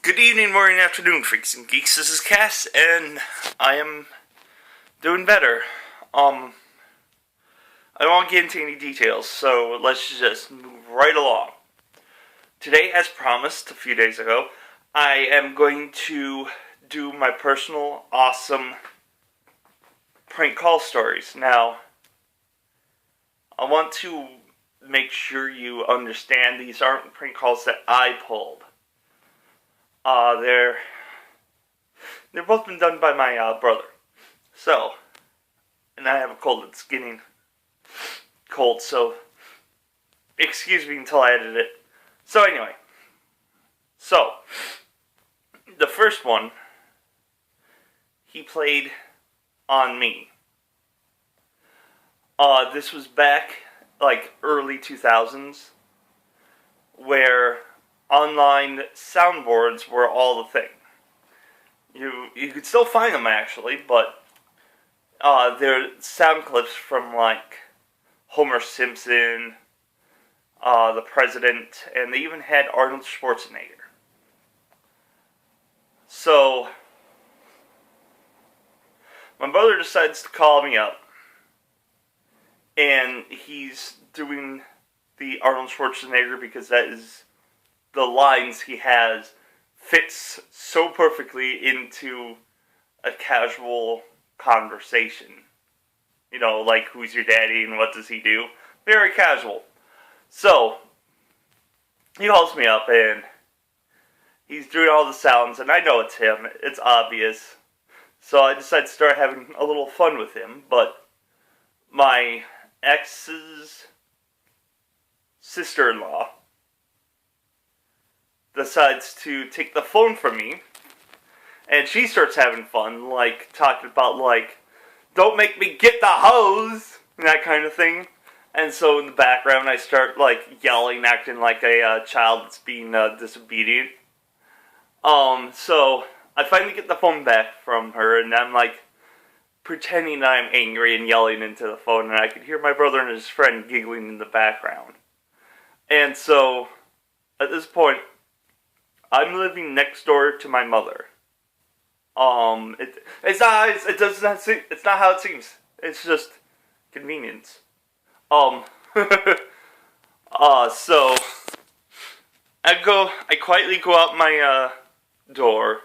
Good evening, morning, afternoon, freaks and geeks. This is Cass, and I am doing better. I don't want to get into any details, so let's just move right along. Today, as promised a few days ago, I am going to do my personal, awesome prank call stories. Now, I want to make sure you understand these aren't prank calls that I pulled. They've both been done by my brother. So, and I have a cold that's getting cold, so excuse me until I edit it. So anyway, the first one, he played on me. This was back, like, early 2000s, where online soundboards were all the thing. You could still find them, actually, but they're sound clips from, like, Homer Simpson, the President, and they even had Arnold Schwarzenegger. So, my brother decides to call me up, and he's doing the Arnold Schwarzenegger because that is the lines he has fits so perfectly into a casual conversation. You know, like, who's your daddy and what does he do? Very casual. So, he calls me up and he's doing all the sounds, and I know it's him. It's obvious. So I decided to start having a little fun with him, but my ex's sister-in-law decides to take the phone from me, and she starts having fun, like, talking about, like, don't make me get the hose, and that kind of thing. And so in the background, I start, like, yelling, acting like a child that's being disobedient. So I finally get the phone back from her, and I'm, like, pretending I'm angry and yelling into the phone, and I could hear my brother and his friend giggling in the background. And so, at this point, I'm living next door to my mother. It's not how it seems. It's just convenience. So I quietly go out my door.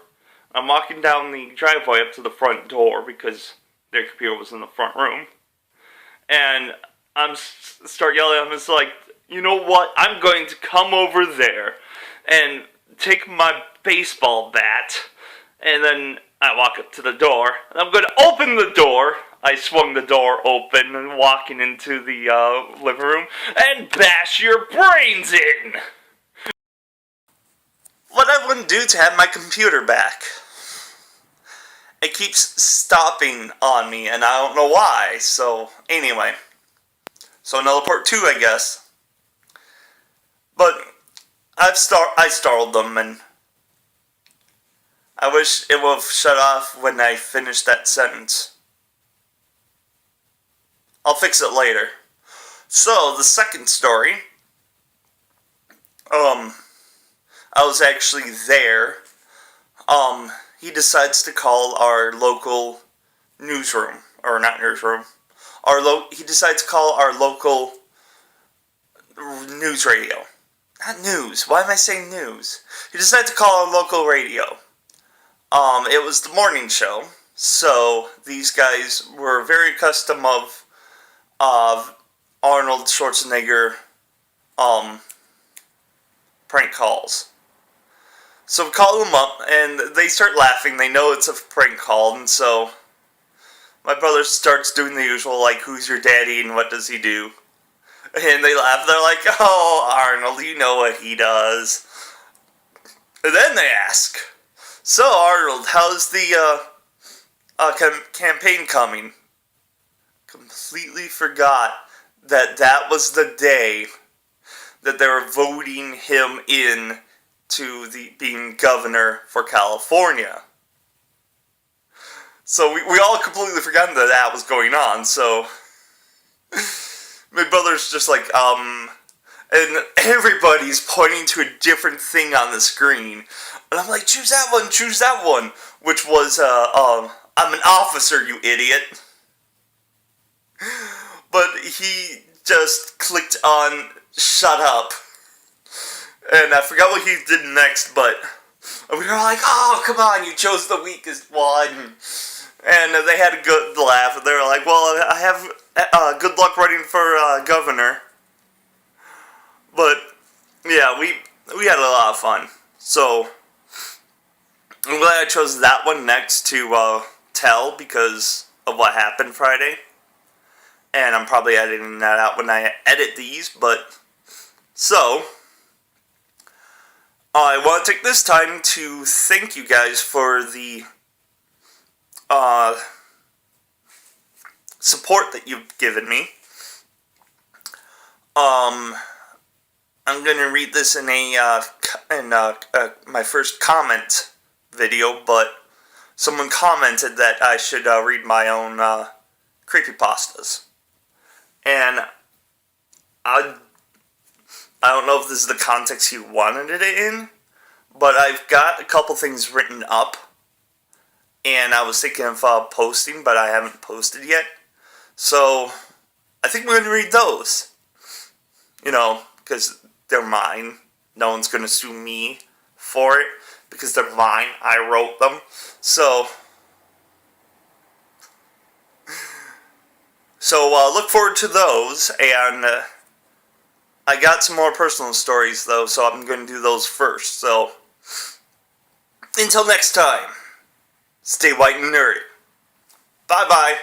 I'm walking down the driveway up to the front door because their computer was in the front room, and start yelling. I'm just like, you know what? I'm going to come over there and take my baseball bat, and then I walk up to the door, and I'm going to open the door. I swung the door open and walking into the living room, and bash your brains in! What I wouldn't do to have my computer back. It keeps stopping on me, and I don't know why, so anyway. So another part 2, I guess. But I startled them, and I wish it would have shut off when I finished that sentence. I'll fix it later. So, the second story, I was actually there. He decides to call our local newsroom, or not newsroom, he decides to call our local news radio. Not news. Why am I saying news? He decided to call our local radio. It was the morning show, so these guys were very accustomed of Arnold Schwarzenegger, prank calls. So we call them up, and they start laughing. They know it's a prank call, and so my brother starts doing the usual, like, who's your daddy and what does he do? And they laugh. They're like, oh, Arnold, you know what he does. And then they ask, so, Arnold, how's the campaign coming? Completely forgot that was the day that they were voting him in to being governor for California. So we all completely forgot that was going on, so my brother's just like, and everybody's pointing to a different thing on the screen. And I'm like, choose that one, which was, I'm an officer, you idiot. But he just clicked on shut up. And I forgot what he did next, but we were like, oh, come on, you chose the weakest one. And they had a good laugh. They were like, well, I have good luck running for governor. But, yeah, we had a lot of fun. So, I'm glad I chose that one next to tell because of what happened Friday. And I'm probably editing that out when I edit these, but... So, I want to take this time to thank you guys for the support that you've given me. I'm going to read this in my first comment video, but someone commented that I should read my own creepypastas. And I don't know if this is the context he wanted it in, but I've got a couple things written up, and I was thinking of posting, but I haven't posted yet. So, I think we're going to read those. You know, because they're mine. No one's going to sue me for it, because they're mine. I wrote them. So look forward to those, and I got some more personal stories, though, so I'm going to do those first. So, until next time, stay white and nerdy. Bye-bye.